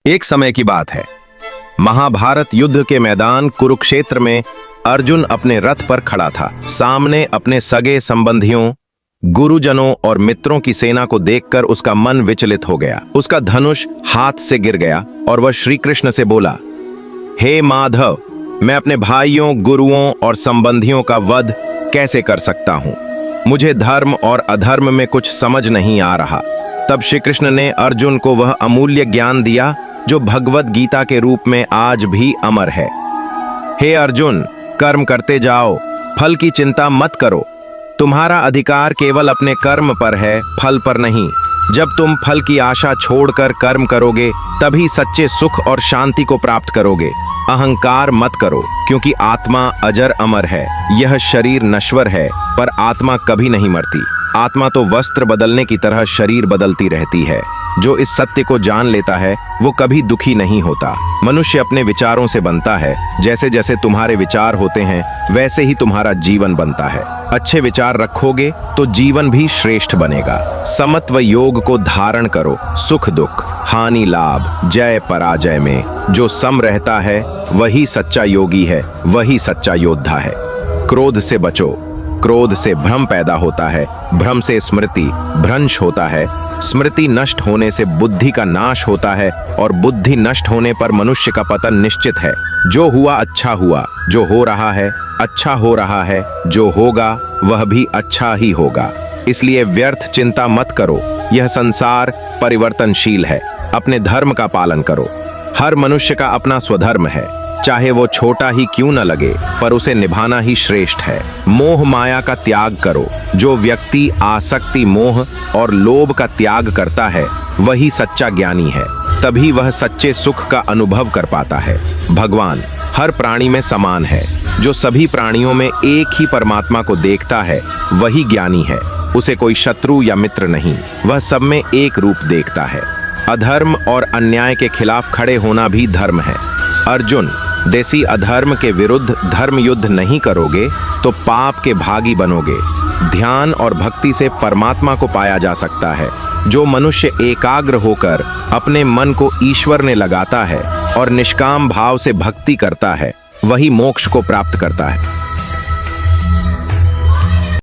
एक समय की बात है। महाभारत युद्ध के मैदान कुरुक्षेत्र में अर्जुन अपने रथ पर खड़ा था। सामने अपने सगे संबंधियों, गुरुजनों और मित्रों की सेना को देखकर उसका मन विचलित हो गया। उसका धनुष हाथ से गिर गया और वह श्री कृष्ण से बोला, हे माधव, मैं अपने भाइयों, गुरुओं और संबंधियों का वध कैसे कर सकता हूँ? मुझे धर्म और अधर्म में कुछ समझ नहीं आ रहा। तब श्री कृष्ण ने अर्जुन को वह अमूल्य ज्ञान दिया जो भगवत गीता के रूप में आज भी अमर है। हे अर्जुन, कर्म करते जाओ, फल की चिंता मत करो। तुम्हारा अधिकार केवल अपने कर्म पर है, फल पर नहीं। जब तुम फल की आशा छोड़कर कर्म करोगे, तभी सच्चे सुख और शांति को प्राप्त करोगे। अहंकार मत करो, क्योंकि आत्मा अजर अमर है। यह शरीर नश्वर है, पर आत्मा कभी नहीं मरती। आत्मा तो वस्त्र बदलने की तरह शरीर बदलती रहती है। जो इस सत्य को जान लेता है, वो कभी दुखी नहीं होता। मनुष्य अपने विचारों से बनता है। जैसे जैसे तुम्हारे विचार होते हैं, वैसे ही तुम्हारा जीवन बनता है। अच्छे विचार रखोगे तो जीवन भी श्रेष्ठ बनेगा। समत्व योग को धारण करो। सुख दुख, हानि लाभ, जय पराजय में जो सम रहता है, वही सच्चा योगी है, वही सच्चा योद्धा है। क्रोध से बचो। क्रोध से भ्रम पैदा होता है, भ्रम से स्मृति भ्रंश होता है, स्मृति नष्ट होने से बुद्धि का नाश होता है, और बुद्धि नष्ट होने पर मनुष्य का पतन निश्चित है। जो हुआ अच्छा हुआ, जो हो रहा है अच्छा हो रहा है, जो होगा वह भी अच्छा ही होगा। इसलिए व्यर्थ चिंता मत करो। यह संसार परिवर्तनशील है। अपने धर्म का पालन करो। हर मनुष्य का अपना स्वधर्म है, चाहे वो छोटा ही क्यों न लगे, पर उसे निभाना ही श्रेष्ठ है। मोह माया का त्याग करो। जो व्यक्ति आसक्ति, मोह और लोभ का त्याग करता है, वही सच्चा ज्ञानी है। तभी वह सच्चे सुख का अनुभव कर पाता है। भगवान हर प्राणी में समान है। जो सभी प्राणियों में एक ही परमात्मा को देखता है, वही ज्ञानी है। उसे कोई शत्रु या मित्र नहीं, वह सब में एक रूप देखता है। अधर्म और अन्याय के खिलाफ खड़े होना भी धर्म है। अर्जुन, देसी अधर्म के विरुद्ध धर्म युद्ध नहीं करोगे तो पाप के भागी बनोगे। ध्यान और भक्ति से परमात्मा को पाया जा सकता है। जो मनुष्य एकाग्र होकर अपने मन को ईश्वर ने लगाता है और निष्काम भाव से भक्ति करता है, वही मोक्ष को प्राप्त करता है।